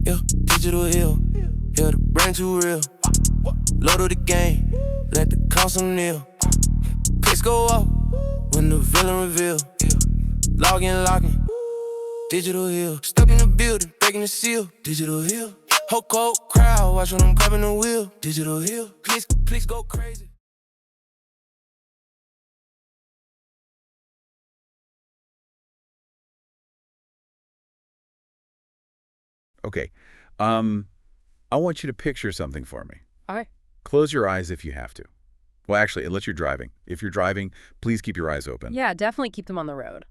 Yeah, digital ill. Yeah, the brand too real. Load of the game, let the cost on nil. Clicks go off when the villain reveal. Logging, locking, digital hill. Stuck in the building, breaking the seal. Digital hill. Whole cold crowd, watch when I'm grabbing the wheel. Digital hill. Clicks go crazy. Okay. I want you to picture something for me. All right. Close your eyes if you have to. Well, actually, unless you're driving. If you're driving, please keep your eyes open. Yeah, definitely keep them on the road.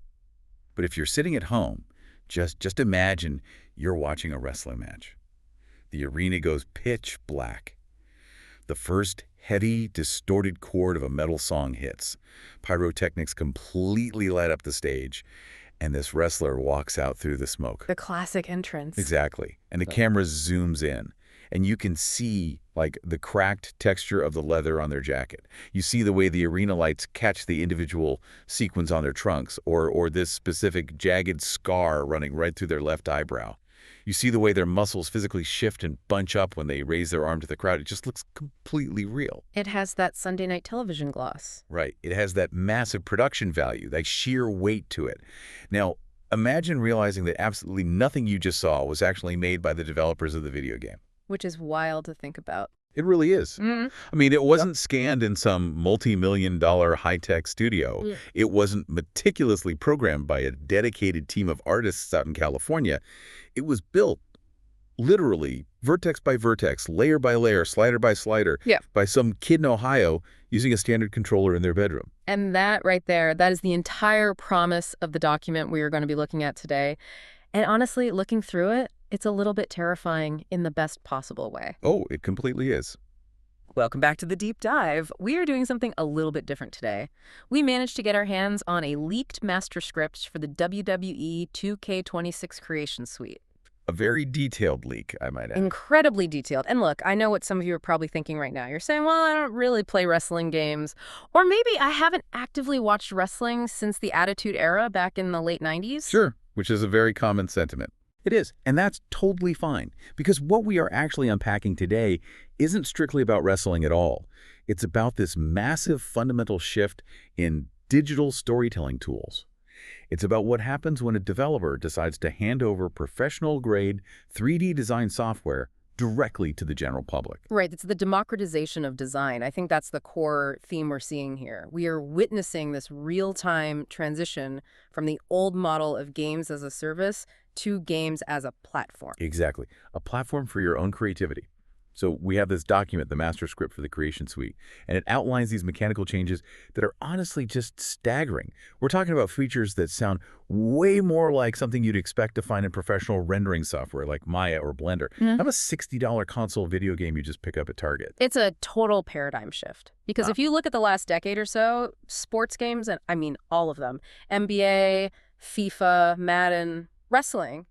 But if you're sitting at home, just imagine you're watching a wrestling match. The arena goes pitch black. The first heavy, distorted chord of a metal song hits. Pyrotechnics completely light up the stage, and this wrestler walks out through the smoke. The classic entrance. Exactly. And the camera zooms in, and you can see like the cracked texture of the leather on their jacket. You see the way the arena lights catch the individual sequins on their trunks, or this specific jagged scar running right through their left eyebrow. You see the way their muscles physically shift and bunch up when they raise their arm to the crowd. It just looks completely real. It has that Sunday night television gloss. Right. It has that massive production value, that sheer weight to it. Now, imagine realizing that absolutely nothing you just saw was actually made by the developers of the video game. Which is wild to think about. It really is. Mm-hmm. I mean, it wasn't scanned in some multi-million-dollar high-tech studio. Yeah. It wasn't meticulously programmed by a dedicated team of artists out in California. It was built literally vertex by vertex, layer by layer, slider by slider, by some kid in Ohio using a standard controller in their bedroom. And that right there, that is the entire promise of the document we are going to be looking at today. And honestly, looking through it, it's a little bit terrifying in the best possible way. Oh, it completely is. Welcome back to the deep dive. We are doing something a little bit different today. We managed to get our hands on a leaked master script for the WWE 2K26 creation suite. A very detailed leak, I might add. Incredibly detailed. And look, I know what some of you are probably thinking right now. You're saying, well, I don't really play wrestling games. Or maybe I haven't actively watched wrestling since the Attitude Era back in the late 90s. Sure, which is a very common sentiment. It is, and that's totally fine, because what we are actually unpacking today isn't strictly about wrestling at all. It's about this massive fundamental shift in digital storytelling tools. It's about what happens when a developer decides to hand over professional-grade 3D design software directly to the general public. Right. It's the democratization of design. I think that's the core theme we're seeing here. We are witnessing this real-time transition from the old model of games as a service to games as a platform. Exactly. A platform for your own creativity. So we have this document, the master script for the Creation Suite, and it outlines these mechanical changes that are honestly just staggering. We're talking about features that sound way more like something you'd expect to find in professional rendering software like Maya or Blender. Not a $60 console video game you just pick up at Target. It's a total paradigm shift. Because if you look at the last decade or so, sports games, and I mean all of them, NBA, FIFA, Madden, wrestling,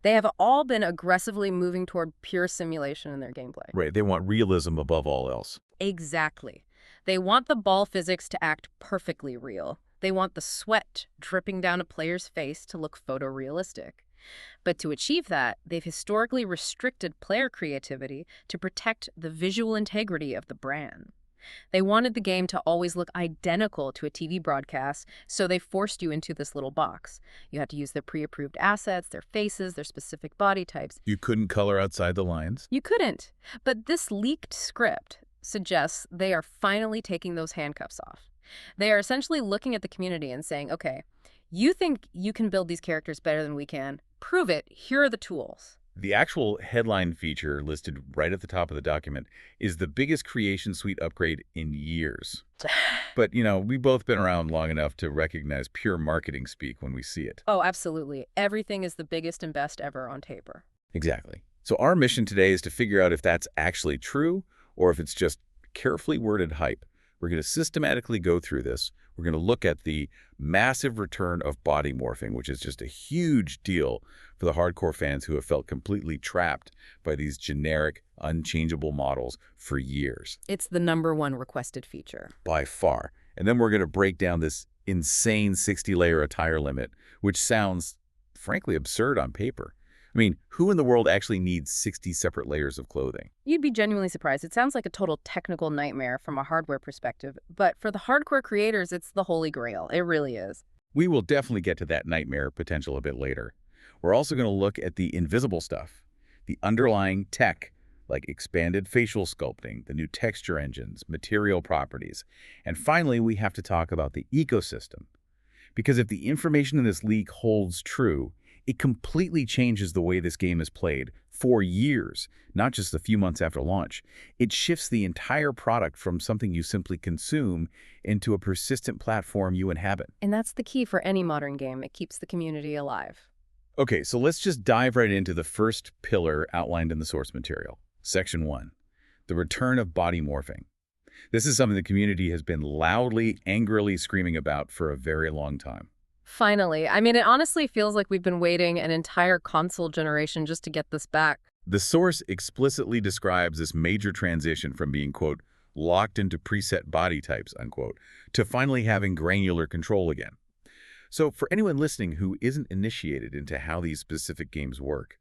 they have all been aggressively moving toward pure simulation in their gameplay. Right. They want realism above all else. Exactly. They want the ball physics to act perfectly real. They want the sweat dripping down a player's face to look photorealistic. But to achieve that, they've historically restricted player creativity to protect the visual integrity of the brand. They wanted the game to always look identical to a TV broadcast, so they forced you into this little box. You had to use their pre-approved assets, their faces, their specific body types. You couldn't color outside the lines? You couldn't. But this leaked script suggests they are finally taking those handcuffs off. They are essentially looking at the community and saying, okay, you think you can build these characters better than we can? Prove it. Here are the tools. The actual headline feature listed right at the top of the document is the biggest Creation Suite upgrade in years. But, you know, we've both been around long enough to recognize pure marketing speak when we see it. Oh, absolutely. Everything is the biggest and best ever on paper. Exactly. So our mission today is to figure out if that's actually true or if it's just carefully worded hype. We're going to systematically go through this. We're going to look at the massive return of body morphing, which is just a huge deal for the hardcore fans who have felt completely trapped by these generic, unchangeable models for years. It's the #1 requested feature. By far. And then we're going to break down this insane 60-layer attire limit, which sounds, frankly, absurd on paper. I I mean, who in the world actually needs 60 separate layers of clothing? You'd be genuinely surprised. It sounds like a total technical nightmare from a hardware perspective, but for the hardcore creators, it's the holy grail. It really is. We will definitely get to that nightmare potential a bit later. We're also going to look at the invisible stuff, the underlying tech, like expanded facial sculpting, the new texture engines, material properties. And finally, we have to talk about the ecosystem. Because if the information in this leak holds true, it completely changes the way this game is played for years, not just a few months after launch. It shifts the entire product from something you simply consume into a persistent platform you inhabit. And that's the key for any modern game. It keeps the community alive. Okay, so let's just dive right into the first pillar outlined in the source material. Section 1, the return of body morphing. This is something the community has been loudly, angrily screaming about for a very long time. Finally. I mean, it honestly feels like we've been waiting an entire console generation just to get this back. The source explicitly describes this major transition from being, quote, locked into preset body types, unquote, to finally having granular control again. So for anyone listening who isn't initiated into how these specific games work,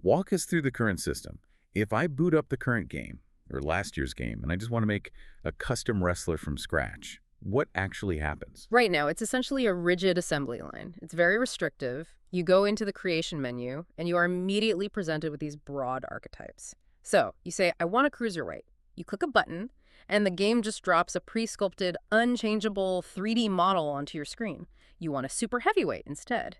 walk us through the current system. If I boot up the current game, or last year's game, and I just want to make a custom wrestler from scratch, what actually happens? Right now, it's essentially a rigid assembly line. It's very restrictive. You go into the creation menu, and you are immediately presented with these broad archetypes. So you say, I want a cruiserweight. You click a button, and the game just drops a pre-sculpted, unchangeable 3D model onto your screen. You want a super heavyweight instead.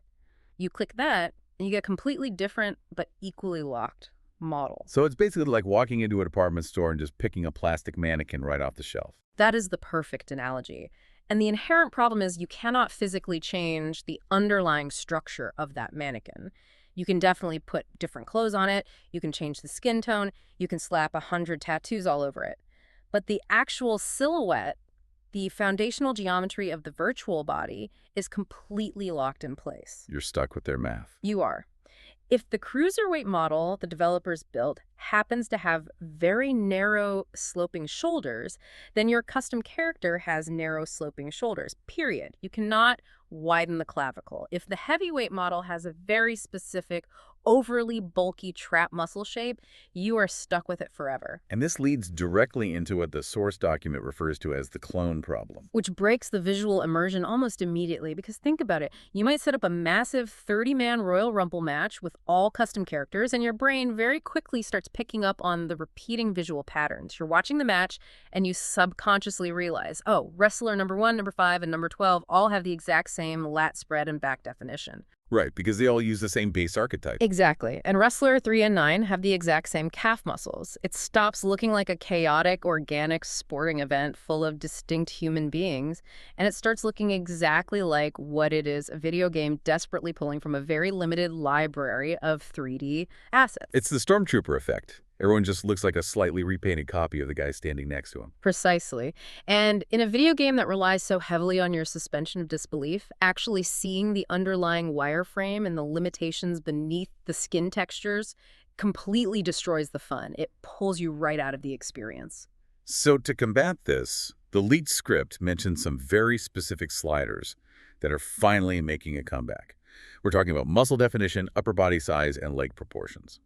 You click that, and you get a completely different but equally locked model. So it's basically like walking into a department store and just picking a plastic mannequin right off the shelf. That is the perfect analogy. And the inherent problem is you cannot physically change the underlying structure of that mannequin. You can definitely put different clothes on it, you can change the skin tone, you can slap 100 tattoos all over it. But the actual silhouette, the foundational geometry of the virtual body, is completely locked in place. You're stuck with their math. You are. If the cruiserweight model the developers built happens to have very narrow sloping shoulders, then your custom character has narrow sloping shoulders, period. You cannot widen the clavicle. If the heavyweight model has a very specific, overly bulky trap muscle shape, you are stuck with it forever. And this leads directly into what the source document refers to as the clone problem. Which breaks the visual immersion almost immediately, because think about it. You might set up a massive 30-man Royal Rumble match with all custom characters, and your brain very quickly starts picking up on the repeating visual patterns. You're watching the match, and you subconsciously realize, oh, wrestler number 1, number 5, and number 12 all have the exact same lat spread and back definition. Right, because they all use the same base archetype. Exactly. And wrestler 3 and 9 have the exact same calf muscles. It stops looking like a chaotic, organic sporting event full of distinct human beings, and it starts looking exactly like what it is, a video game desperately pulling from a very limited library of 3D assets. It's the Stormtrooper effect. Everyone just looks like a slightly repainted copy of the guy standing next to him. Precisely. And in a video game that relies so heavily on your suspension of disbelief, actually seeing the underlying wireframe and the limitations beneath the skin textures completely destroys the fun. It pulls you right out of the experience. So to combat this, the leaked script mentions some very specific sliders that are finally making a comeback. We're talking about muscle definition, upper body size, and leg proportions.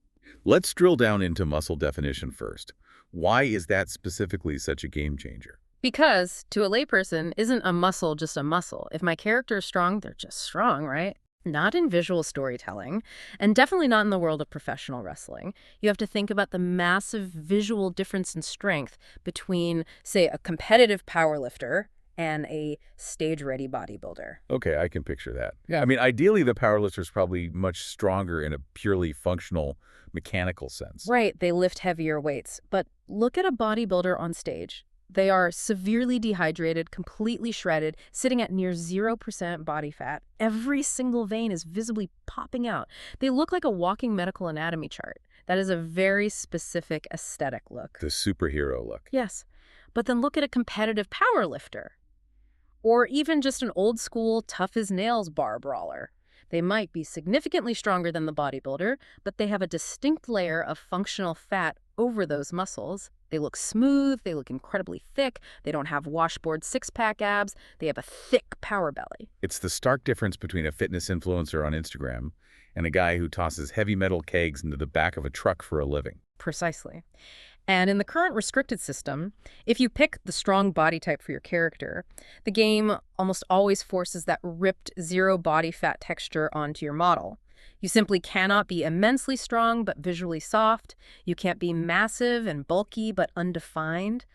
Let's drill down into muscle definition first. Why is that specifically such a game changer? Because, to a layperson, isn't a muscle just a muscle? If my character is strong, they're just strong, right? Not in visual storytelling, and definitely not in the world of professional wrestling. You have to think about the massive visual difference in strength between, say, a competitive powerlifter and a stage-ready bodybuilder. Okay, I can picture that. Yeah, I mean, ideally, the powerlifter's probably much stronger in a purely functional, mechanical sense. Right, they lift heavier weights. But look at a bodybuilder on stage. They are severely dehydrated, completely shredded, sitting at near 0% body fat. Every single vein is visibly popping out. They look like a walking medical anatomy chart. That is a very specific aesthetic look. The superhero look. Yes. But then look at a competitive powerlifter. Or even just an old-school, tough-as-nails bar brawler. They might be significantly stronger than the bodybuilder, but they have a distinct layer of functional fat over those muscles. They look smooth, they look incredibly thick, they don't have washboard six-pack abs, they have a thick power belly. It's the stark difference between a fitness influencer on Instagram and a guy who tosses heavy metal kegs into the back of a truck for a living. Precisely. And in the current restricted system, if you pick the strong body type for your character, the game almost always forces that ripped zero body fat texture onto your model. You simply cannot be immensely strong but visually soft. You can't be massive and bulky but undefined.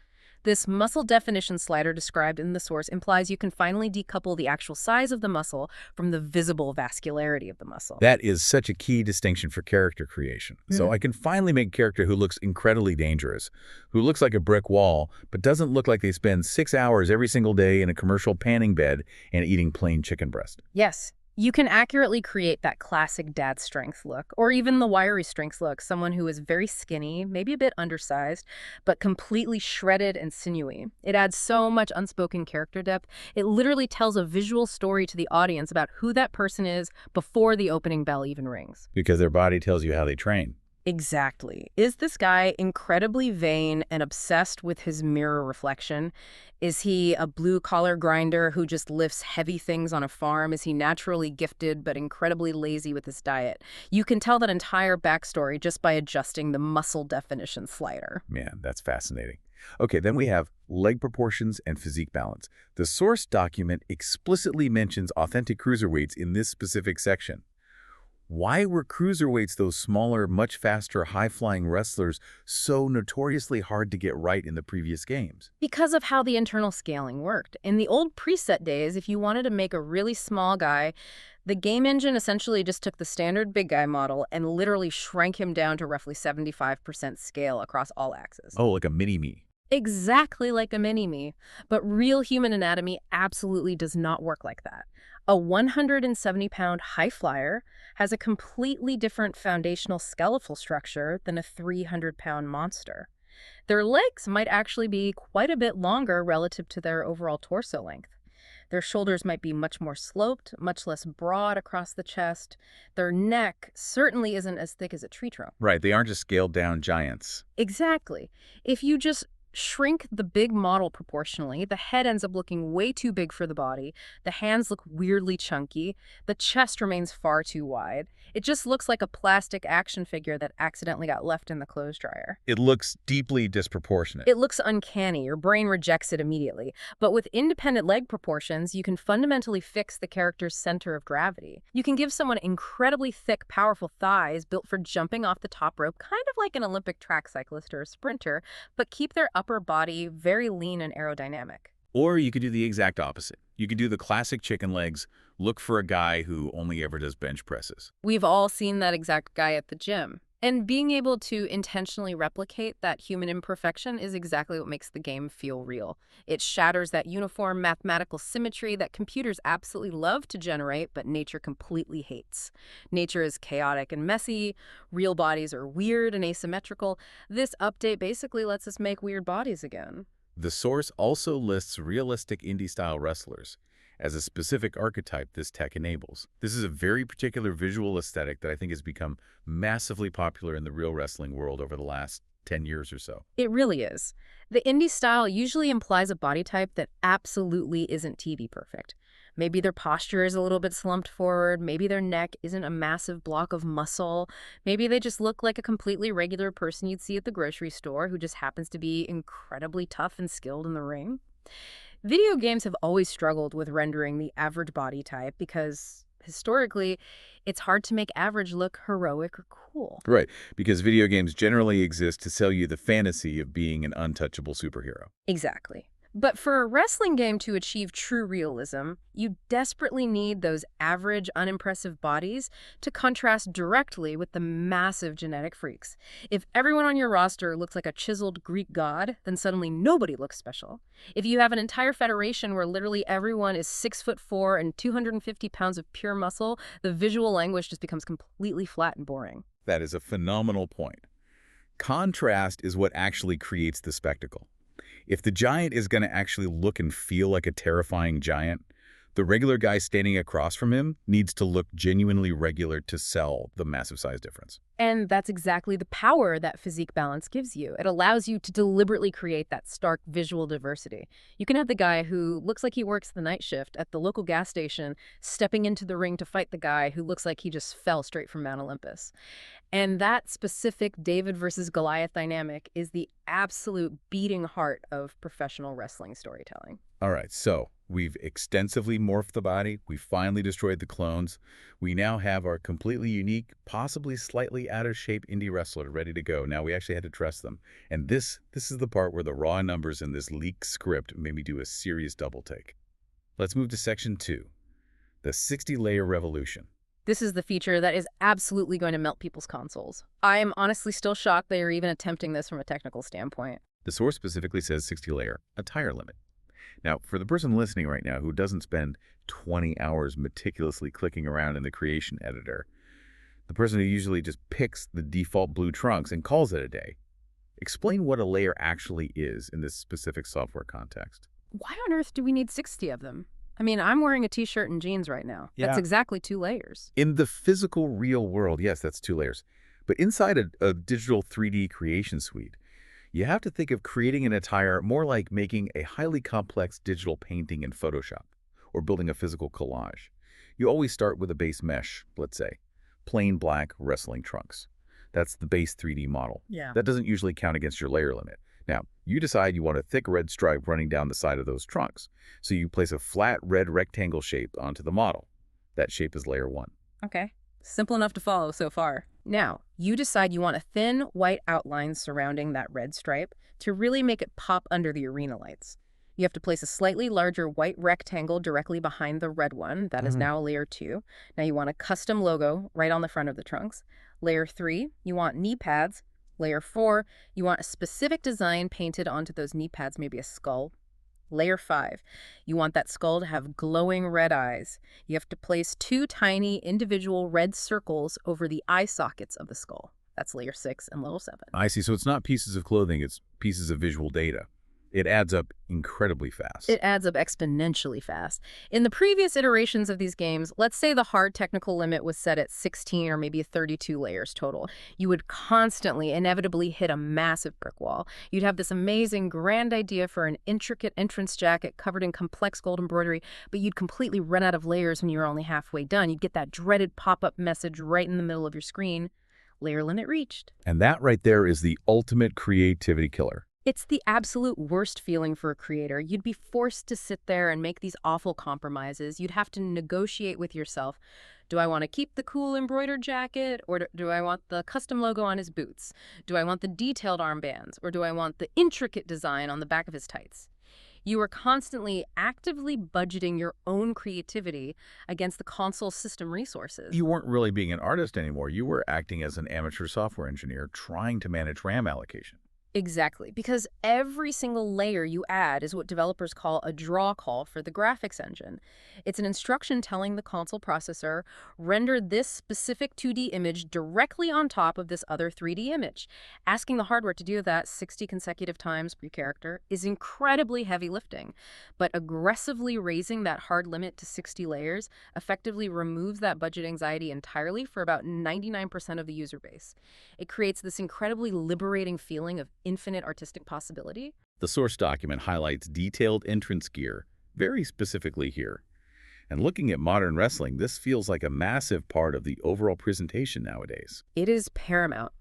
This muscle definition slider described in the source implies you can finally decouple the actual size of the muscle from the visible vascularity of the muscle. That is such a key distinction for character creation. So I can finally make a character who looks incredibly dangerous, who looks like a brick wall, but doesn't look like they spend 6 hours every single day in a commercial panning bed and eating plain chicken breast. Yes. You can accurately create that classic dad strength look, or even the wiry strength look, someone who is very skinny, maybe a bit undersized, but completely shredded and sinewy. It adds so much unspoken character depth. It literally tells a visual story to the audience about who that person is before the opening bell even rings. Because their body tells you how they train. Exactly. Is this guy incredibly vain and obsessed with his mirror reflection? Is he a blue-collar grinder who just lifts heavy things on a farm? Is he naturally gifted but incredibly lazy with his diet? You can tell that entire backstory just by adjusting the muscle definition slider. Man, that's fascinating. Okay, then we have leg proportions and physique balance. The source document explicitly mentions authentic cruiserweights in this specific section. Why were cruiserweights, those smaller, much faster, high-flying wrestlers, so notoriously hard to get right in the previous games? Because of how the internal scaling worked. In the old preset days, if you wanted to make a really small guy, the game engine essentially just took the standard big guy model and literally shrank him down to roughly 75% scale across all axes. Oh, like a mini-me. Exactly like a mini-me. But real human anatomy absolutely does not work like that. A 170-pound high flyer has a completely different foundational skeletal structure than a 300-pound monster. Their legs might actually be quite a bit longer relative to their overall torso length. Their shoulders might be much more sloped, much less broad across the chest. Their neck certainly isn't as thick as a tree trunk. Right, they aren't just scaled-down giants. Exactly. If you just shrink the big model proportionally, the head ends up looking way too big for the body, the hands look weirdly chunky, the chest remains far too wide. It just looks like a plastic action figure that accidentally got left in the clothes dryer. It looks deeply disproportionate. It looks uncanny. Your brain rejects it immediately. But with independent leg proportions, you can fundamentally fix the character's center of gravity. You can give someone incredibly thick, powerful thighs built for jumping off the top rope, kind of like an Olympic track cyclist or a sprinter, but keep their upper body very lean and aerodynamic. Or you could do the exact opposite. You could do the classic chicken legs, look for a guy who only ever does bench presses. We've all seen that exact guy at the gym. And being able to intentionally replicate that human imperfection is exactly what makes the game feel real. It shatters that uniform mathematical symmetry that computers absolutely love to generate, but nature completely hates. Nature is chaotic and messy. Real bodies are weird and asymmetrical. This update basically lets us make weird bodies again. The source also lists realistic indie-style wrestlers as a specific archetype this tech enables. This is a very particular visual aesthetic that I think has become massively popular in the real wrestling world over the last 10 years or so. It really is. The indie style usually implies a body type that absolutely isn't TV perfect. Maybe their posture is a little bit slumped forward. Maybe their neck isn't a massive block of muscle. Maybe they just look like a completely regular person you'd see at the grocery store who just happens to be incredibly tough and skilled in the ring. Video games have always struggled with rendering the average body type because, historically, it's hard to make average look heroic or cool. Right, because video games generally exist to sell you the fantasy of being an untouchable superhero. Exactly. But for a wrestling game to achieve true realism, you desperately need those average, unimpressive bodies to contrast directly with the massive genetic freaks. If everyone on your roster looks like a chiseled Greek god, then suddenly nobody looks special. If you have an entire federation where literally everyone is 6'4" and 250 pounds of pure muscle, the visual language just becomes completely flat and boring. That is a phenomenal point. Contrast is what actually creates the spectacle. If the giant is going to actually look and feel like a terrifying giant, The regular guy standing across from him needs to look genuinely regular to sell the massive size difference. And that's exactly the power that physique balance gives you. It allows you to deliberately create that stark visual diversity. You can have the guy who looks like he works the night shift at the local gas station stepping into the ring to fight the guy who looks like he just fell straight from Mount Olympus. And that specific David versus Goliath dynamic is the absolute beating heart of professional wrestling storytelling. All right, so we've extensively morphed the body. We finally destroyed the clones. We now have our completely unique, possibly slightly out of shape indie wrestler ready to go. Now we actually had to dress them. And this is the part where the raw numbers in this leaked script made me do a serious double take. Let's move to section 2, the 60-layer revolution. This is the feature that is absolutely going to melt people's consoles. I am honestly still shocked they are even attempting this from a technical standpoint. The source specifically says 60-layer attire limit. Now, for the person listening right now who doesn't spend 20 hours meticulously clicking around in the creation editor, the person who usually just picks the default blue trunks and calls it a day, explain what a layer actually is in this specific software context. Why on earth do we need 60 of them? I mean, I'm wearing a t-shirt and jeans right now. Yeah. That's exactly 2 layers. In the physical real world, yes, that's 2 layers. But inside a digital 3D creation suite, you have to think of creating an attire more like making a highly complex digital painting in Photoshop or building a physical collage. You always start with a base mesh, let's say, plain black wrestling trunks. That's the base 3D model. Yeah. That doesn't usually count against your layer limit. Now, you decide you want a thick red stripe running down the side of those trunks. So you place a flat red rectangle shape onto the model. That shape is layer 1. Okay. Simple enough to follow so far. Now, you decide you want a thin white outline surrounding that red stripe to really make it pop under the arena lights. You have to place a slightly larger white rectangle directly behind the red one. That is now layer 2. Now you want a custom logo right on the front of the trunks. Layer 3, you want knee pads. Layer 4, you want a specific design painted onto those knee pads, maybe a skull. Layer 5, you want that skull to have glowing red eyes. You have to place 2 tiny individual red circles over the eye sockets of the skull. That's layer 6 and level 7. I see. So it's not pieces of clothing, it's pieces of visual data. It adds up incredibly fast. It adds up exponentially fast. In the previous iterations of these games, let's say the hard technical limit was set at 16 or maybe 32 layers total. You would constantly, inevitably hit a massive brick wall. You'd have this amazing, grand idea for an intricate entrance jacket covered in complex gold embroidery, but you'd completely run out of layers when you were only halfway done. You'd get that dreaded pop-up message right in the middle of your screen. Layer limit reached. And that right there is the ultimate creativity killer. It's the absolute worst feeling for a creator. You'd be forced to sit there and make these awful compromises. You'd have to negotiate with yourself. Do I want to keep the cool embroidered jacket, or do I want the custom logo on his boots? Do I want the detailed armbands, or do I want the intricate design on the back of his tights? You are constantly actively budgeting your own creativity against the console system resources. You weren't really being an artist anymore. You were acting as an amateur software engineer trying to manage RAM allocation. Exactly, because every single layer you add is what developers call a draw call for the graphics engine. It's an instruction telling the console processor, render this specific 2D image directly on top of this other 3D image. Asking the hardware to do that 60 consecutive times per character is incredibly heavy lifting, but aggressively raising that hard limit to 60 layers effectively removes that budget anxiety entirely for about 99% of the user base. It creates this incredibly liberating feeling of infinite artistic possibility. The source document highlights detailed entrance gear, very specifically here. And looking at modern wrestling, this feels like a massive part of the overall presentation nowadays. It is paramount.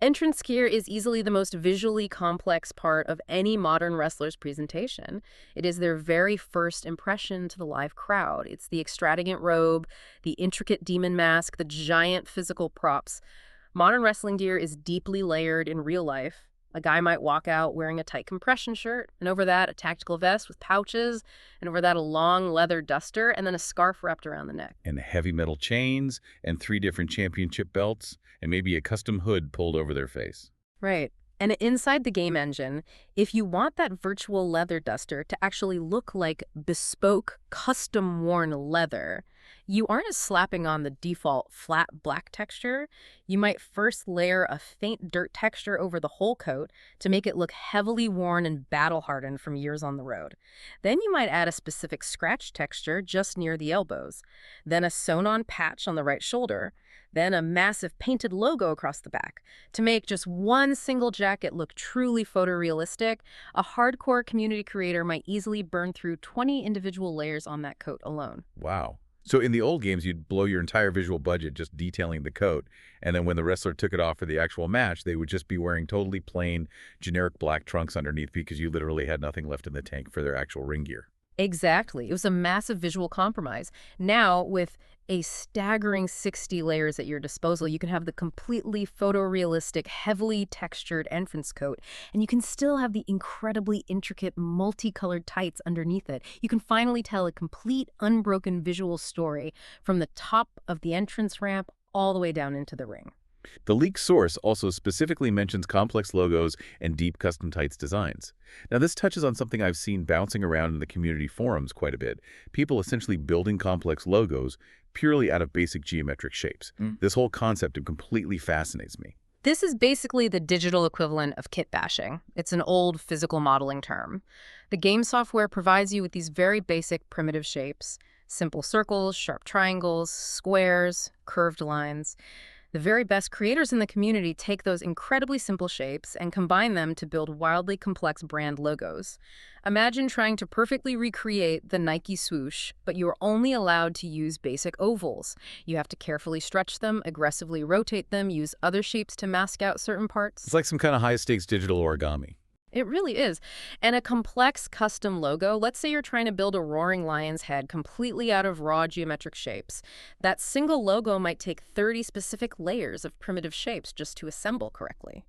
Entrance gear is easily the most visually complex part of any modern wrestler's presentation. It is their very first impression to the live crowd. It's the extravagant robe, the intricate demon mask, the giant physical props. Modern wrestling gear is deeply layered in real life. A guy might walk out wearing a tight compression shirt, and over that, a tactical vest with pouches, and over that, a long leather duster, and then a scarf wrapped around the neck. And heavy metal chains, and 3 different championship belts, and maybe a custom hood pulled over their face. Right. And inside the game engine, if you want that virtual leather duster to actually look like bespoke, custom-worn leather, You aren't just slapping on the default flat black texture. You might first layer a faint dirt texture over the whole coat to make it look heavily worn and battle-hardened from years on the road. Then you might add a specific scratch texture just near the elbows, then a sewn-on patch on the right shoulder, then a massive painted logo across the back. To make just one single jacket look truly photorealistic, a hardcore community creator might easily burn through 20 individual layers on that coat alone. Wow. So in the old games, you'd blow your entire visual budget just detailing the coat, and then when the wrestler took it off for the actual match, they would just be wearing totally plain, generic black trunks underneath because you literally had nothing left in the tank for their actual ring gear. Exactly. It was a massive visual compromise. Now, with a staggering 60 layers at your disposal, you can have the completely photorealistic, heavily textured entrance coat, and you can still have the incredibly intricate, multicolored tights underneath it. You can finally tell a complete, unbroken visual story from the top of the entrance ramp all the way down into the ring. The leaked source also specifically mentions complex logos and deep custom tights designs. Now, this touches on something I've seen bouncing around in the community forums quite a bit. People essentially building complex logos purely out of basic geometric shapes. This whole concept completely fascinates me. This is basically the digital equivalent of kit bashing. It's an old physical modeling term. The game software provides you with these very basic primitive shapes: simple circles, sharp triangles, squares, curved lines. The very best creators in the community take those incredibly simple shapes and combine them to build wildly complex brand logos. Imagine trying to perfectly recreate the Nike swoosh, but you are only allowed to use basic ovals. You have to carefully stretch them, aggressively rotate them, use other shapes to mask out certain parts. It's like some kind of high-stakes digital origami. It really is. And a complex custom logo, let's say you're trying to build a roaring lion's head completely out of raw geometric shapes. That single logo might take 30 specific layers of primitive shapes just to assemble correctly.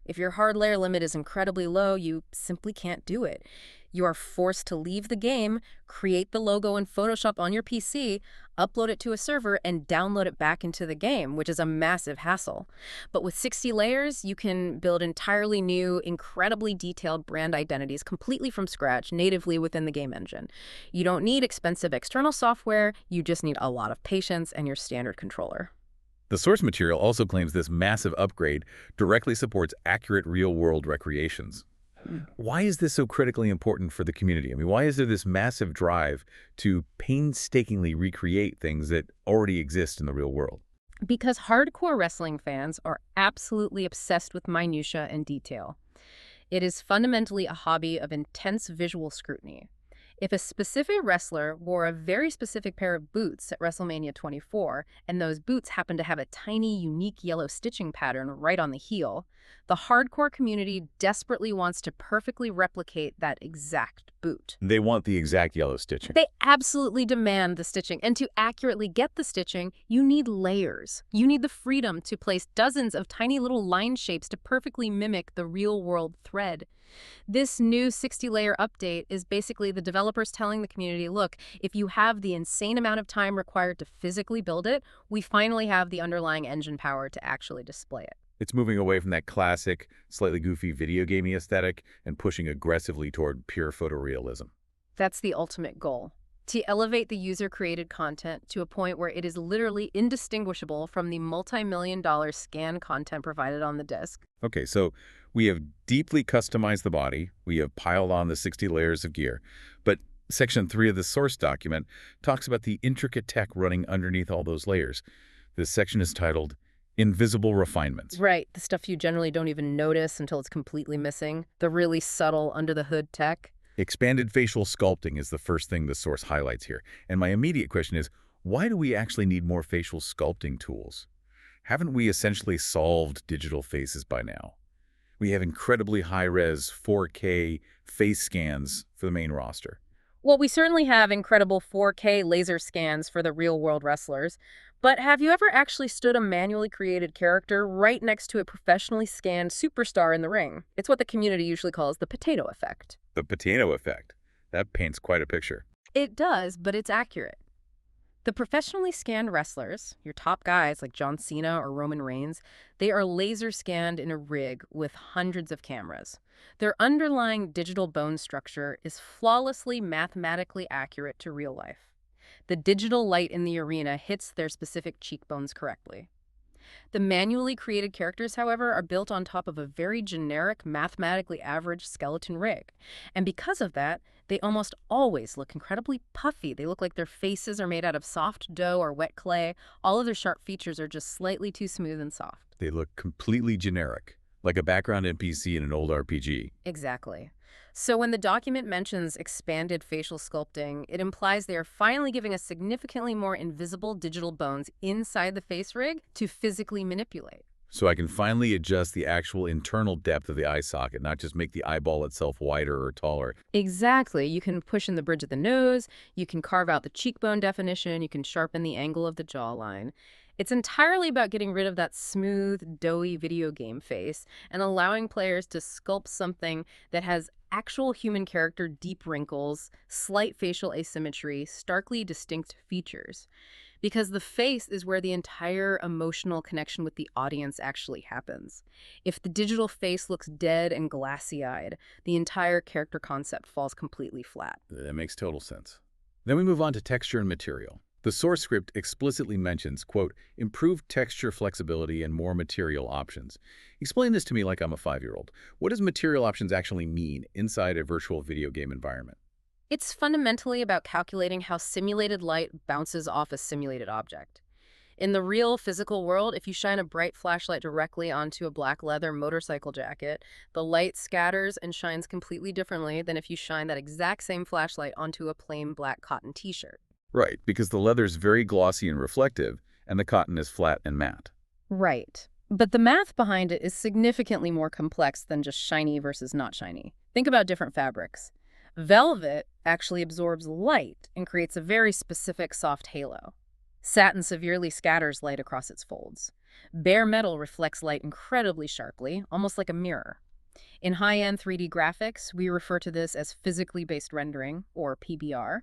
If your hard layer limit is incredibly low, you simply can't do it. You are forced to leave the game, create the logo in Photoshop on your PC, upload it to a server, and download it back into the game, which is a massive hassle. But with 60 layers, you can build entirely new, incredibly detailed brand identities completely from scratch, natively within the game engine. You don't need expensive external software, you just need a lot of patience and your standard controller. The source material also claims this massive upgrade directly supports accurate real-world recreations. Why is this so critically important for the community? I mean, why is there this massive drive to painstakingly recreate things that already exist in the real world? Because hardcore wrestling fans are absolutely obsessed with minutia and detail. It is fundamentally a hobby of intense visual scrutiny. If a specific wrestler wore a very specific pair of boots at WrestleMania 24, and those boots happened to have a tiny, unique yellow stitching pattern right on the heel, the hardcore community desperately wants to perfectly replicate that exact boot. They want the exact yellow stitching. They absolutely demand the stitching. And to accurately get the stitching, you need layers. You need the freedom to place dozens of tiny little line shapes to perfectly mimic the real-world thread. This new 60-layer update is basically the developers telling the community, look, if you have the insane amount of time required to physically build it, we finally have the underlying engine power to actually display it. It's moving away from that classic, slightly goofy video gamey aesthetic and pushing aggressively toward pure photorealism. That's the ultimate goal. To elevate the user-created content to a point where it is literally indistinguishable from the multi-million-dollar scan content provided on the disc. Okay, so we have deeply customized the body. We have piled on the 60 layers of gear. But Section 3 of the source document talks about the intricate tech running underneath all those layers. This section is titled Invisible Refinements. Right, the stuff you generally don't even notice until it's completely missing. The really subtle under-the-hood tech. Expanded facial sculpting is the first thing the source highlights here. And my immediate question is, why do we actually need more facial sculpting tools? Haven't we essentially solved digital faces by now? We have incredibly high-res 4K face scans for the main roster. Well, we certainly have incredible 4K laser scans for the real-world wrestlers, but have you ever actually stood a manually created character right next to a professionally scanned superstar in the ring? It's what the community usually calls the potato effect. The potato effect. That paints quite a picture. It does, but it's accurate. The professionally scanned wrestlers, your top guys like John Cena or Roman Reigns, they are laser scanned in a rig with hundreds of cameras. Their underlying digital bone structure is flawlessly mathematically accurate to real life. The digital light in the arena hits their specific cheekbones correctly. The manually created characters, however, are built on top of a very generic, mathematically average skeleton rig. And because of that, they almost always look incredibly puffy. They look like their faces are made out of soft dough or wet clay. All of their sharp features are just slightly too smooth and soft. They look completely generic, like a background NPC in an old RPG. Exactly. So when the document mentions expanded facial sculpting, it implies they are finally giving us significantly more invisible digital bones inside the face rig to physically manipulate. So I can finally adjust the actual internal depth of the eye socket, not just make the eyeball itself wider or taller. Exactly. You can push in the bridge of the nose, you can carve out the cheekbone definition, you can sharpen the angle of the jawline. It's entirely about getting rid of that smooth, doughy video game face and allowing players to sculpt something that has actual human character, deep wrinkles, slight facial asymmetry, starkly distinct features. Because the face is where the entire emotional connection with the audience actually happens. If the digital face looks dead and glassy-eyed, the entire character concept falls completely flat. That makes total sense. Then we move on to texture and material. The source script explicitly mentions, quote, improved texture flexibility and more material options. Explain this to me like I'm a 5-year-old. What does material options actually mean inside a virtual video game environment? It's fundamentally about calculating how simulated light bounces off a simulated object. In the real physical world, if you shine a bright flashlight directly onto a black leather motorcycle jacket, the light scatters and shines completely differently than if you shine that exact same flashlight onto a plain black cotton t-shirt. Right, because the leather's very glossy and reflective, and the cotton is flat and matte. Right. But the math behind it is significantly more complex than just shiny versus not shiny. Think about different fabrics. Velvet actually absorbs light and creates a very specific soft halo. Satin severely scatters light across its folds. Bare metal reflects light incredibly sharply, almost like a mirror. In high-end 3D graphics, we refer to this as physically based rendering, or PBR.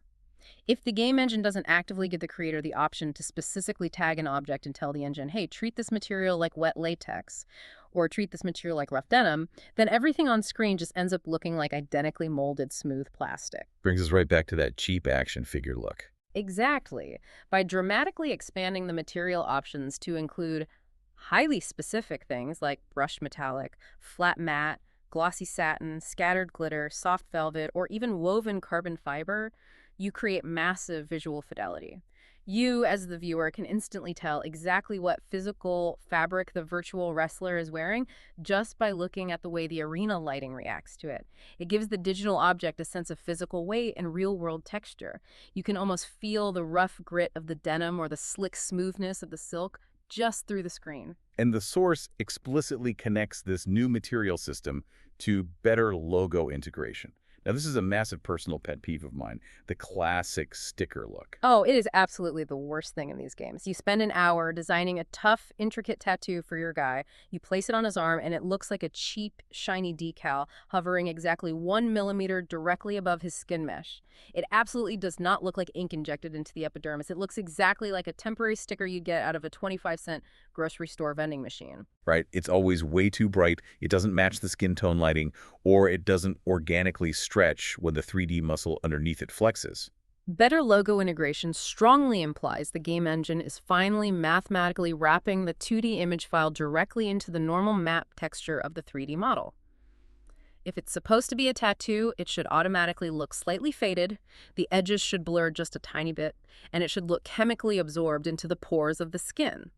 If the game engine doesn't actively give the creator the option to specifically tag an object and tell the engine, hey, treat this material like wet latex, or treat this material like rough denim, then everything on screen just ends up looking like identically molded, smooth plastic. Brings us right back to that cheap action figure look. Exactly. By dramatically expanding the material options to include highly specific things like brushed metallic, flat matte, glossy satin, scattered glitter, soft velvet, or even woven carbon fiber, you create massive visual fidelity. You, as the viewer, can instantly tell exactly what physical fabric the virtual wrestler is wearing just by looking at the way the arena lighting reacts to it. It gives the digital object a sense of physical weight and real-world texture. You can almost feel the rough grit of the denim or the slick smoothness of the silk just through the screen. And the source explicitly connects this new material system to better logo integration. Now, this is a massive personal pet peeve of mine, the classic sticker look. Oh, it is absolutely the worst thing in these games. You spend an hour designing a tough, intricate tattoo for your guy, you place it on his arm, and it looks like a cheap, shiny decal hovering exactly 1 millimeter directly above his skin mesh. It absolutely does not look like ink injected into the epidermis. It looks exactly like a temporary sticker you'd get out of a 25-cent grocery store vending machine. Right? It's always way too bright, it doesn't match the skin tone lighting, or it doesn't organically stretch when the 3D muscle underneath it flexes. Better logo integration strongly implies the game engine is finally mathematically wrapping the 2D image file directly into the normal map texture of the 3D model. If it's supposed to be a tattoo, it should automatically look slightly faded, the edges should blur just a tiny bit, and it should look chemically absorbed into the pores of the skin.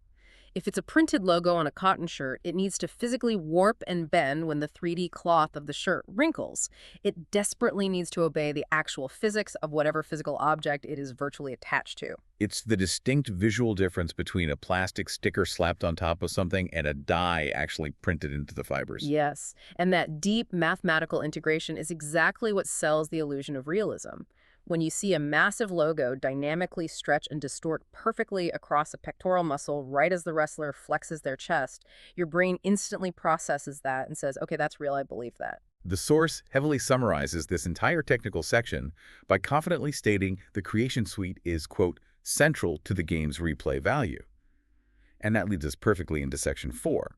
If it's a printed logo on a cotton shirt, it needs to physically warp and bend when the 3D cloth of the shirt wrinkles. It desperately needs to obey the actual physics of whatever physical object it is virtually attached to. It's the distinct visual difference between a plastic sticker slapped on top of something and a die actually printed into the fibers. Yes, and that deep mathematical integration is exactly what sells the illusion of realism. When you see a massive logo dynamically stretch and distort perfectly across a pectoral muscle right as the wrestler flexes their chest, your brain instantly processes that and says, okay, that's real, I believe that. The source heavily summarizes this entire technical section by confidently stating the creation suite is, quote, central to the game's replay value. And that leads us perfectly into section 4,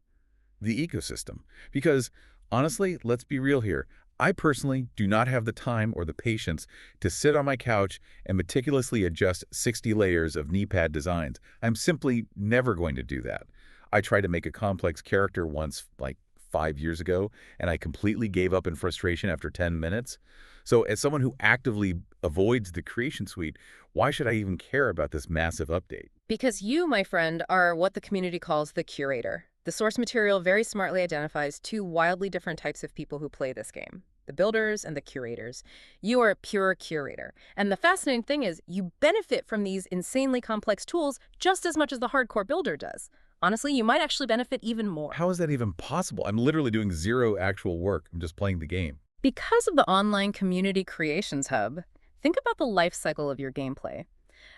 the ecosystem. Because, honestly, let's be real here, I personally do not have the time or the patience to sit on my couch and meticulously adjust 60 layers of knee pad designs. I'm simply never going to do that. I tried to make a complex character once, like 5 years ago, and I completely gave up in frustration after 10 minutes. So as someone who actively avoids the creation suite, why should I even care about this massive update? Because you, my friend, are what the community calls the curator. The source material very smartly identifies two wildly different types of people who play this game: the builders and the curators. You are a pure curator. And the fascinating thing is, you benefit from these insanely complex tools just as much as the hardcore builder does. Honestly, you might actually benefit even more. How is that even possible? I'm literally doing zero actual work. I'm just playing the game. Because of the online community creations hub, think about the life cycle of your gameplay.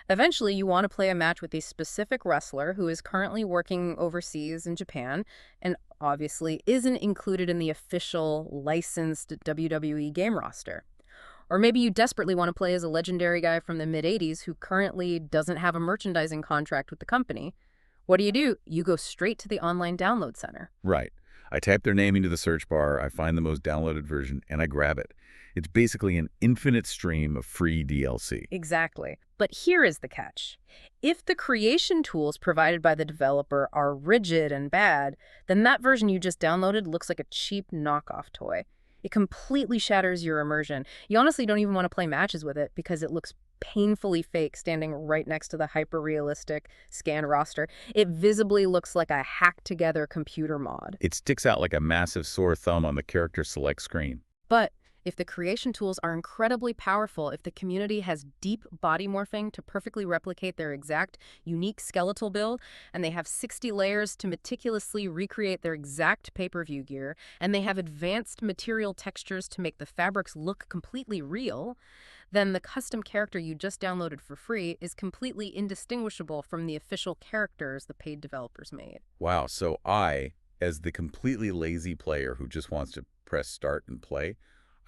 Eventually, you want to play a match with a specific wrestler who is currently working overseas in Japan and obviously isn't included in the official licensed WWE game roster. Or maybe you desperately want to play as a legendary guy from the mid-'80s who currently doesn't have a merchandising contract with the company. What do? You go straight to the online download center. Right. I type their name into the search bar, I find the most downloaded version, and I grab it. It's basically an infinite stream of free DLC. Exactly. But here is the catch. If the creation tools provided by the developer are rigid and bad, then that version you just downloaded looks like a cheap knockoff toy. It completely shatters your immersion. You honestly don't even want to play matches with it because it looks painfully fake standing right next to the hyper-realistic scan roster. It visibly looks like a hacked-together computer mod. It sticks out like a massive sore thumb on the character select screen. But if the creation tools are incredibly powerful, if the community has deep body morphing to perfectly replicate their exact unique skeletal build, and they have 60 layers to meticulously recreate their exact pay-per-view gear, and they have advanced material textures to make the fabrics look completely real, then the custom character you just downloaded for free is completely indistinguishable from the official characters the paid developers made. Wow, so I, as the completely lazy player who just wants to press start and play,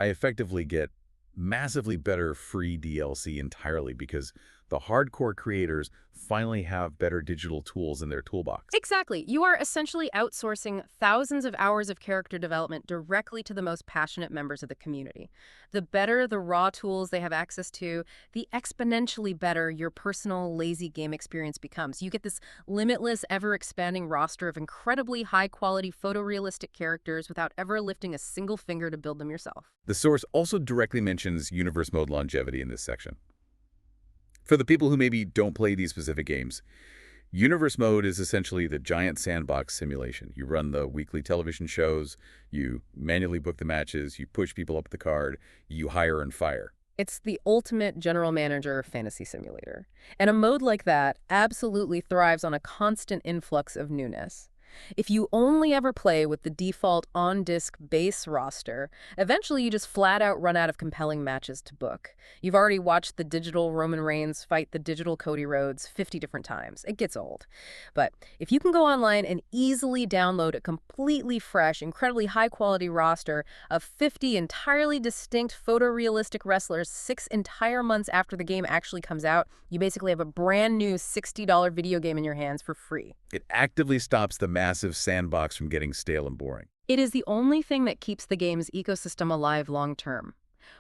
I effectively get massively better free DLC entirely because the hardcore creators finally have better digital tools in their toolbox. Exactly. You are essentially outsourcing thousands of hours of character development directly to the most passionate members of the community. The better the raw tools they have access to, the exponentially better your personal lazy game experience becomes. You get this limitless, ever-expanding roster of incredibly high-quality photorealistic characters without ever lifting a single finger to build them yourself. The source also directly mentions universe mode longevity in this section. For the people who maybe don't play these specific games, universe mode is essentially the giant sandbox simulation. You run the weekly television shows, you manually book the matches, you push people up the card, you hire and fire. It's the ultimate general manager fantasy simulator. And a mode like that absolutely thrives on a constant influx of newness. If you only ever play with the default on-disc base roster, eventually you just flat out run out of compelling matches to book. You've already watched the digital Roman Reigns fight the digital Cody Rhodes 50 different times. It gets old. But if you can go online and easily download a completely fresh, incredibly high-quality roster of 50 entirely distinct photorealistic wrestlers 6 entire months after the game actually comes out, you basically have a brand new $60 video game in your hands for free. It actively stops the massive sandbox from getting stale and boring. It is the only thing that keeps the game's ecosystem alive long-term.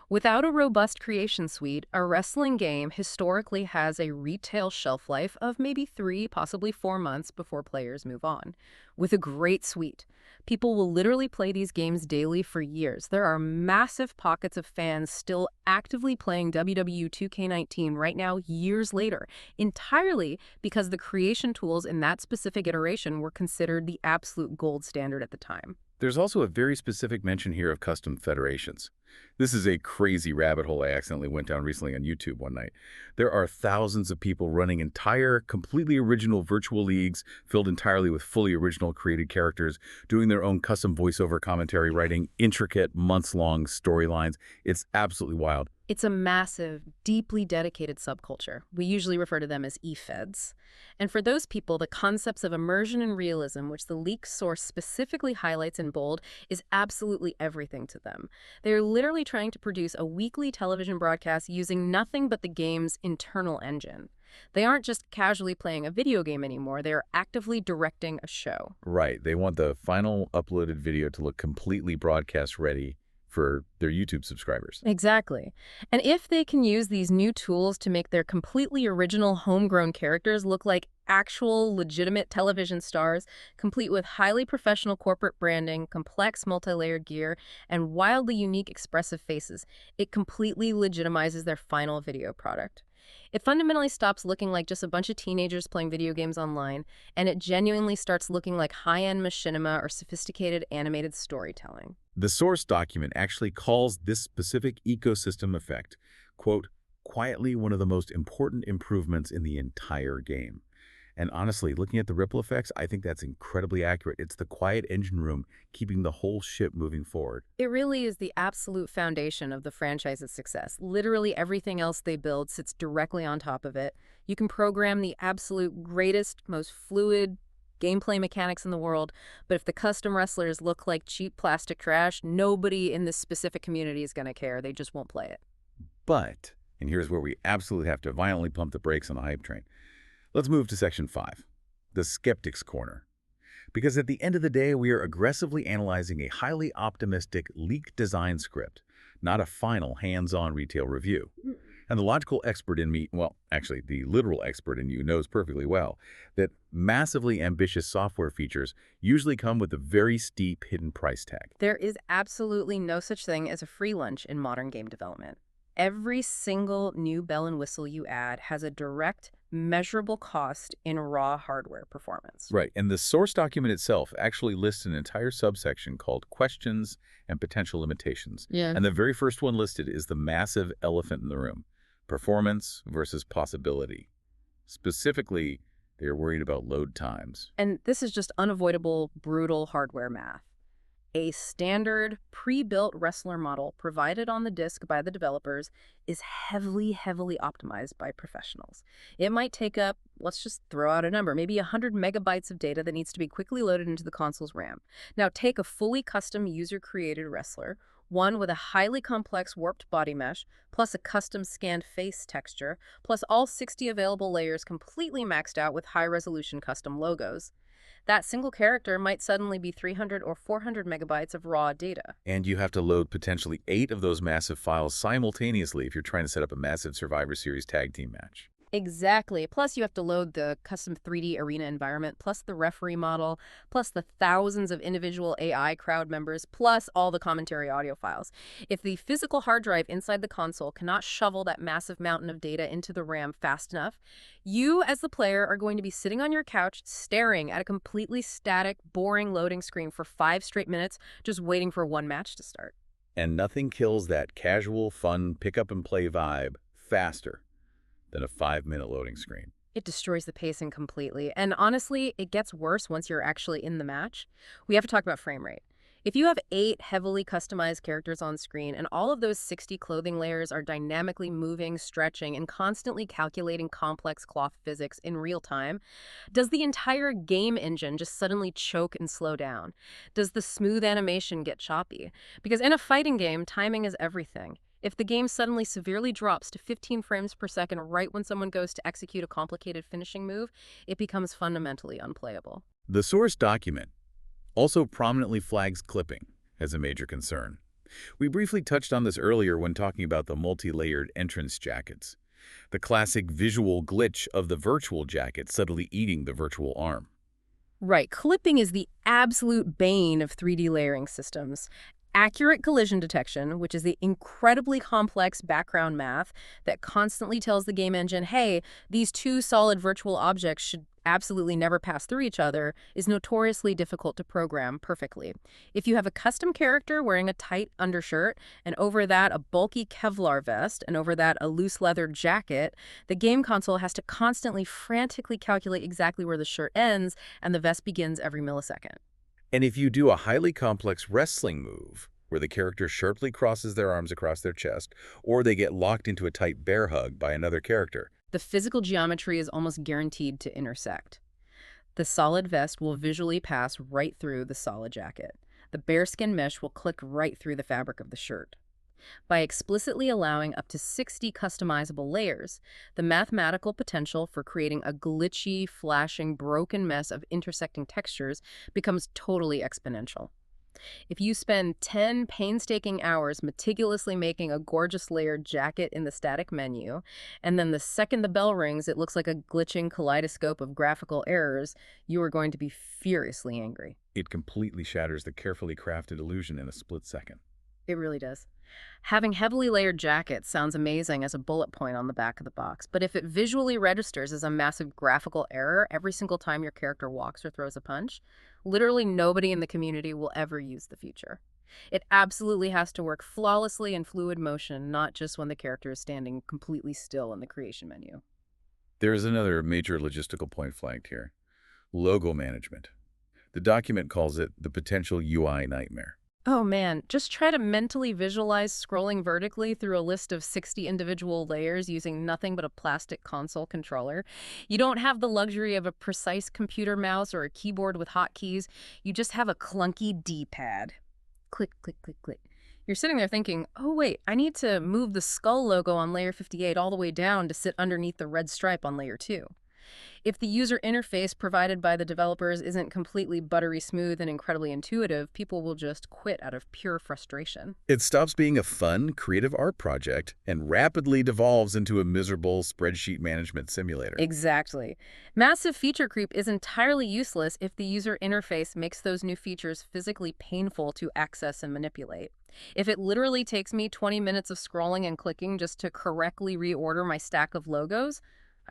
Without a robust creation suite, a wrestling game historically has a retail shelf life of maybe 3, possibly 4 months before players move on. With a great suite, people will literally play these games daily for years. There are massive pockets of fans still actively playing WWE 2K19 right now, years later, entirely because the creation tools in that specific iteration were considered the absolute gold standard at the time. There's also a very specific mention here of custom federations. This is a crazy rabbit hole I accidentally went down recently on YouTube one night. There are thousands of people running entire, completely original virtual leagues filled entirely with fully original created characters, doing their own custom voiceover commentary, writing intricate, months-long storylines. It's absolutely wild. It's a massive, deeply dedicated subculture. We usually refer to them as e-feds. And for those people, the concepts of immersion and realism, which the leak source specifically highlights in bold, is absolutely everything to them. They're literally trying to produce a weekly television broadcast using nothing but the game's internal engine. They aren't just casually playing a video game anymore, they're actively directing a show. Right. They want the final uploaded video to look completely broadcast ready for their YouTube subscribers. Exactly. And if they can use these new tools to make their completely original homegrown characters look like actual legitimate television stars, complete with highly professional corporate branding, complex multi-layered gear, and wildly unique expressive faces, it completely legitimizes their final video product. It fundamentally stops looking like just a bunch of teenagers playing video games online, and it genuinely starts looking like high-end machinima or sophisticated animated storytelling. The source document actually calls this specific ecosystem effect, quote, quietly one of the most important improvements in the entire game. And honestly, looking at the ripple effects, I think that's incredibly accurate. It's the quiet engine room keeping the whole ship moving forward. It really is the absolute foundation of the franchise's success. Literally everything else they build sits directly on top of it. You can program the absolute greatest, most fluid gameplay mechanics in the world, but if the custom wrestlers look like cheap plastic trash, nobody in this specific community is going to care. They just won't play it. But, and here's where we absolutely have to violently pump the brakes on the hype train. Let's move to Section 5, the Skeptic's Corner. Because at the end of the day, we are aggressively analyzing a highly optimistic leaked design script, not a final hands-on retail review. And the logical expert in me, well, actually, the literal expert in you knows perfectly well that massively ambitious software features usually come with a very steep hidden price tag. There is absolutely no such thing as a free lunch in modern game development. Every single new bell and whistle you add has a direct, measurable cost in raw hardware performance. Right, and the source document itself actually lists an entire subsection called Questions and Potential Limitations. Yeah. And the very first one listed is the massive elephant in the room, performance versus possibility. Specifically, they are worried about load times. And this is just unavoidable, brutal hardware math. A standard, pre-built wrestler model provided on the disc by the developers is heavily optimized by professionals. It might take up, let's just throw out a number, maybe 100 megabytes of data that needs to be quickly loaded into the console's RAM. Now take a fully custom user-created wrestler, one with a highly complex warped body mesh, plus a custom scanned face texture, plus all 60 available layers completely maxed out with high-resolution custom logos. That single character might suddenly be 300 or 400 megabytes of raw data. And you have to load potentially 8 of those massive files simultaneously if you're trying to set up a massive Survivor Series tag team match. Exactly. Plus, you have to load the custom 3D arena environment, plus the referee model, plus the thousands of individual AI crowd members, plus all the commentary audio files. If the physical hard drive inside the console cannot shovel that massive mountain of data into the RAM fast enough, you, as the player, are going to be sitting on your couch staring at a completely static, boring loading screen for 5 straight minutes, just waiting for one match to start. And nothing kills that casual, fun, pick-up-and-play vibe faster than a 5-minute loading screen. It destroys the pacing completely. And honestly, it gets worse once you're actually in the match. We have to talk about frame rate. If you have 8 heavily customized characters on screen and all of those 60 clothing layers are dynamically moving, stretching, and constantly calculating complex cloth physics in real time, does the entire game engine just suddenly choke and slow down? Does the smooth animation get choppy? Because in a fighting game, timing is everything. If the game suddenly severely drops to 15 frames per second right when someone goes to execute a complicated finishing move, it becomes fundamentally unplayable. The source document also prominently flags clipping as a major concern. We briefly touched on this earlier when talking about the multi-layered entrance jackets, the classic visual glitch of the virtual jacket subtly eating the virtual arm. Right, clipping is the absolute bane of 3D layering systems. Accurate collision detection, which is the incredibly complex background math that constantly tells the game engine, hey, these 2 solid virtual objects should absolutely never pass through each other, is notoriously difficult to program perfectly. If you have a custom character wearing a tight undershirt, and over that a bulky Kevlar vest, and over that a loose leather jacket, the game console has to constantly frantically calculate exactly where the shirt ends and the vest begins every millisecond. And if you do a highly complex wrestling move, where the character sharply crosses their arms across their chest, or they get locked into a tight bear hug by another character, the physical geometry is almost guaranteed to intersect. The solid vest will visually pass right through the solid jacket. The bearskin mesh will click right through the fabric of the shirt. By explicitly allowing up to 60 customizable layers, the mathematical potential for creating a glitchy, flashing, broken mess of intersecting textures becomes totally exponential. If you spend 10 painstaking hours meticulously making a gorgeous layered jacket in the static menu, and then the second the bell rings, it looks like a glitching kaleidoscope of graphical errors, you are going to be furiously angry. It completely shatters the carefully crafted illusion in a split second. It really does. Having heavily layered jackets sounds amazing as a bullet point on the back of the box, but if it visually registers as a massive graphical error every single time your character walks or throws a punch, literally nobody in the community will ever use the feature. It absolutely has to work flawlessly in fluid motion, not just when the character is standing completely still in the creation menu. There is another major logistical point flagged here: logo management. The document calls it the potential UI nightmare. Oh man, just try to mentally visualize scrolling vertically through a list of 60 individual layers using nothing but a plastic console controller. You don't have the luxury of a precise computer mouse or a keyboard with hotkeys. You just have a clunky D-pad. Click, click, click, click. You're sitting there thinking, oh wait, I need to move the skull logo on layer 58 all the way down to sit underneath the red stripe on layer 2. If the user interface provided by the developers isn't completely buttery smooth and incredibly intuitive, people will just quit out of pure frustration. It stops being a fun, creative art project and rapidly devolves into a miserable spreadsheet management simulator. Exactly. Massive feature creep is entirely useless if the user interface makes those new features physically painful to access and manipulate. If it literally takes me 20 minutes of scrolling and clicking just to correctly reorder my stack of logos,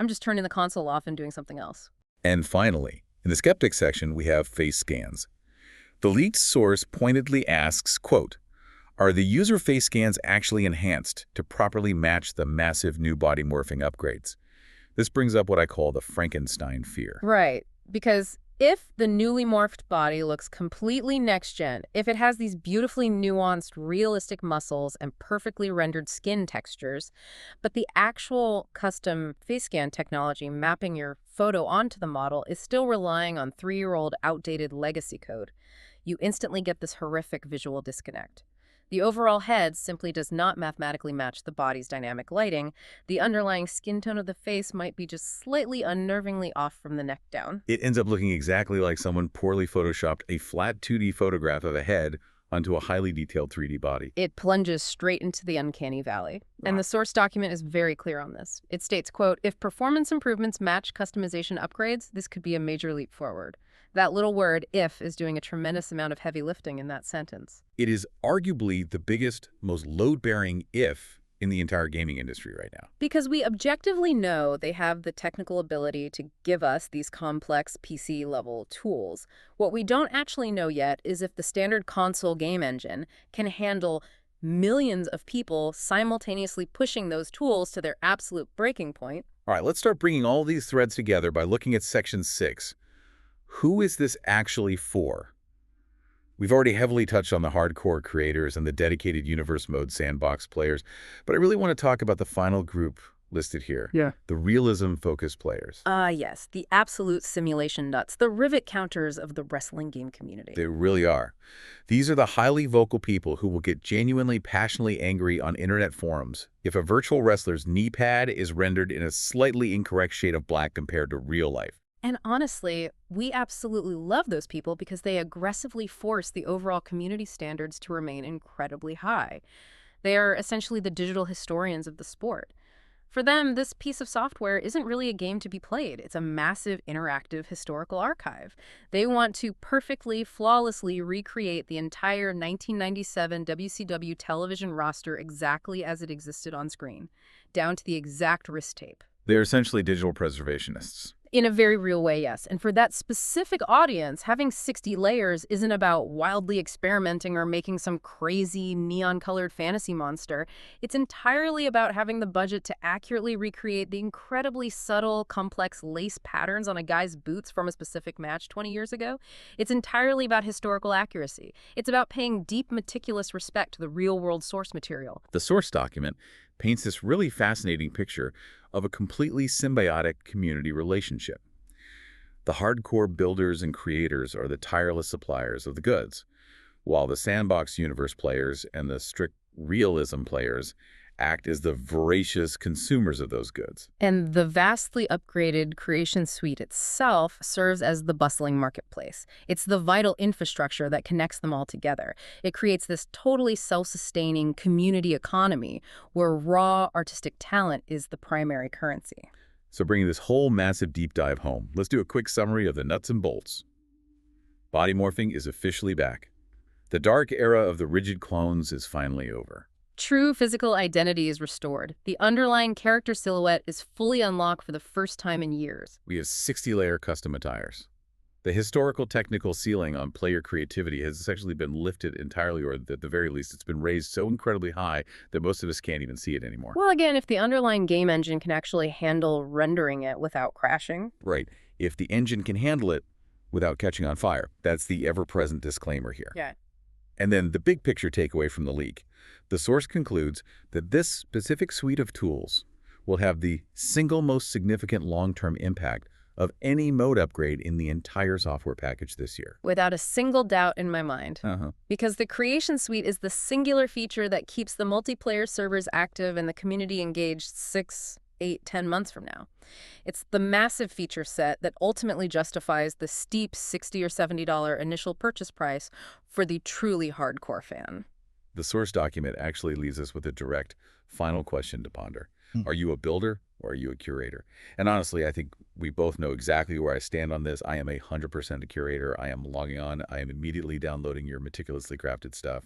I'm just turning the console off and doing something else. And finally, in the skeptic section, we have face scans. The leaked source pointedly asks, quote, are the user face scans actually enhanced to properly match the massive new body morphing upgrades? This brings up what I call the Frankenstein fear. Right, because if the newly morphed body looks completely next-gen, if it has these beautifully nuanced, realistic muscles and perfectly rendered skin textures, but the actual custom face scan technology mapping your photo onto the model is still relying on 3-year-old outdated legacy code, you instantly get this horrific visual disconnect. The overall head simply does not mathematically match the body's dynamic lighting. The underlying skin tone of the face might be just slightly unnervingly off from the neck down. It ends up looking exactly like someone poorly photoshopped a flat 2D photograph of a head onto a highly detailed 3D body. It plunges straight into the uncanny valley. And the source document is very clear on this. It states, quote, if performance improvements match customization upgrades, this could be a major leap forward. That little word, if, is doing a tremendous amount of heavy lifting in that sentence. It is arguably the biggest, most load-bearing if in the entire gaming industry right now. Because we objectively know they have the technical ability to give us these complex PC-level tools. What we don't actually know yet is if the standard console game engine can handle millions of people simultaneously pushing those tools to their absolute breaking point. All right, let's start bringing all these threads together by looking at Section 6. Who is this actually for? We've already heavily touched on the hardcore creators and the dedicated universe mode sandbox players, but I really want to talk about the final group listed here. Yeah. The realism-focused players. Yes, the absolute simulation nuts, the rivet counters of the wrestling game community. They really are. These are the highly vocal people who will get genuinely passionately angry on internet forums if a virtual wrestler's knee pad is rendered in a slightly incorrect shade of black compared to real life. And honestly, we absolutely love those people because they aggressively force the overall community standards to remain incredibly high. They are essentially the digital historians of the sport. For them, this piece of software isn't really a game to be played. It's a massive interactive historical archive. They want to perfectly, flawlessly recreate the entire 1997 WCW television roster exactly as it existed on screen, down to the exact wrist tape. They're essentially digital preservationists. In a very real way, yes. And for that specific audience, having 60 layers isn't about wildly experimenting or making some crazy neon-colored fantasy monster. It's entirely about having the budget to accurately recreate the incredibly subtle, complex lace patterns on a guy's boots from a specific match 20 years ago. It's entirely about historical accuracy. It's about paying deep, meticulous respect to the real-world source material. The source document paints this really fascinating picture of a completely symbiotic community relationship. The hardcore builders and creators are the tireless suppliers of the goods, while the sandbox universe players and the strict realism players act as the voracious consumers of those goods. And the vastly upgraded Creation Suite itself serves as the bustling marketplace. It's the vital infrastructure that connects them all together. It creates this totally self-sustaining community economy where raw artistic talent is the primary currency. So bringing this whole massive deep dive home, let's do a quick summary of the nuts and bolts. Body morphing is officially back. The dark era of the rigid clones is finally over. True physical identity is restored. The underlying character silhouette is fully unlocked for the first time in years. We have 60-layer custom attires. The historical technical ceiling on player creativity has essentially been lifted entirely, or at the very least, it's been raised so incredibly high that most of us can't even see it anymore. Well, again, if the underlying game engine can actually handle rendering it without crashing. Right. If the engine can handle it without catching on fire. That's the ever-present disclaimer here. Yeah. And then the big picture takeaway from the leak. The source concludes that this specific suite of tools will have the single most significant long-term impact of any mode upgrade in the entire software package this year. Without a single doubt in my mind. Uh-huh. Because the Creation Suite is the singular feature that keeps the multiplayer servers active and the community engaged 6, 8, 10 months from now. It's the massive feature set that ultimately justifies the steep $60 or $70 initial purchase price for the truly hardcore fan. The source document actually leaves us with a direct final question to ponder. Are you a builder or are you a curator? And honestly, I think we both know exactly where I stand on this. I am 100% a curator. I am logging on. I am immediately downloading your meticulously crafted stuff.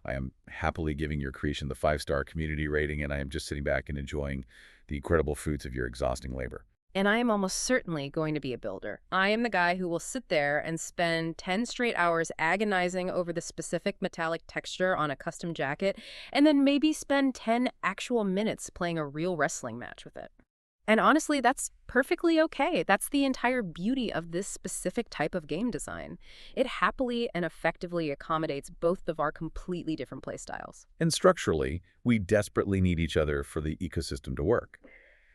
I am happily giving your creation the 5-star community rating, and I am just sitting back and enjoying the incredible fruits of your exhausting labor. And I am almost certainly going to be a builder. I am the guy who will sit there and spend 10 straight hours agonizing over the specific metallic texture on a custom jacket, and then maybe spend 10 actual minutes playing a real wrestling match with it. And honestly, that's perfectly okay. That's the entire beauty of this specific type of game design. It happily and effectively accommodates both of our completely different playstyles. And structurally, we desperately need each other for the ecosystem to work.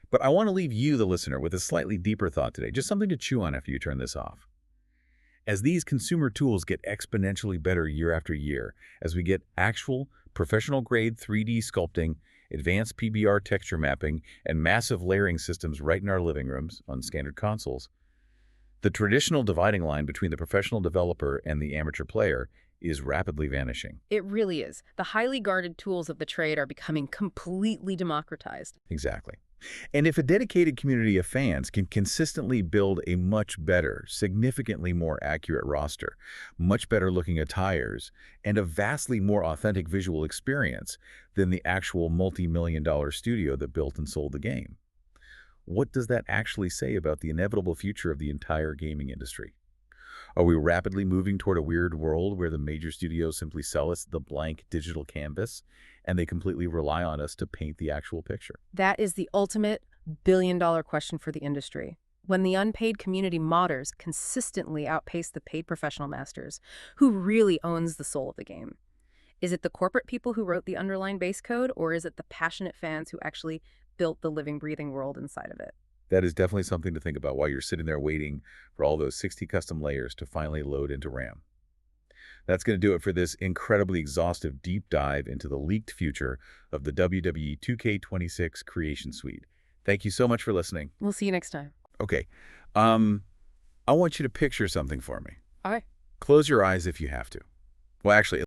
But I want to leave you, the listener, with a slightly deeper thought today, just something to chew on after you turn this off. As these consumer tools get exponentially better year after year, as we get actual professional-grade 3D sculpting, advanced PBR texture mapping, and massive layering systems right in our living rooms on standard consoles, the traditional dividing line between the professional developer and the amateur player is rapidly vanishing. It really is. The highly guarded tools of the trade are becoming completely democratized. Exactly. And if a dedicated community of fans can consistently build a much better, significantly more accurate roster, much better looking attires, and a vastly more authentic visual experience than the actual multi-million-dollar studio that built and sold the game, what does that actually say about the inevitable future of the entire gaming industry? Are we rapidly moving toward a weird world where the major studios simply sell us the blank digital canvas and they completely rely on us to paint the actual picture? That is the ultimate billion-dollar question for the industry. When the unpaid community modders consistently outpace the paid professional masters, who really owns the soul of the game? Is it the corporate people who wrote the underlying base code, or is it the passionate fans who actually built the living, breathing world inside of it? That is definitely something to think about while you're sitting there waiting for all those 60 custom layers to finally load into RAM. That's going to do it for this incredibly exhaustive deep dive into the leaked future of the WWE 2K26 Creation Suite. Thank you so much for listening. We'll see you next time. Okay. I want you to picture something for me. All right. Close your eyes if you have to. Well, actually,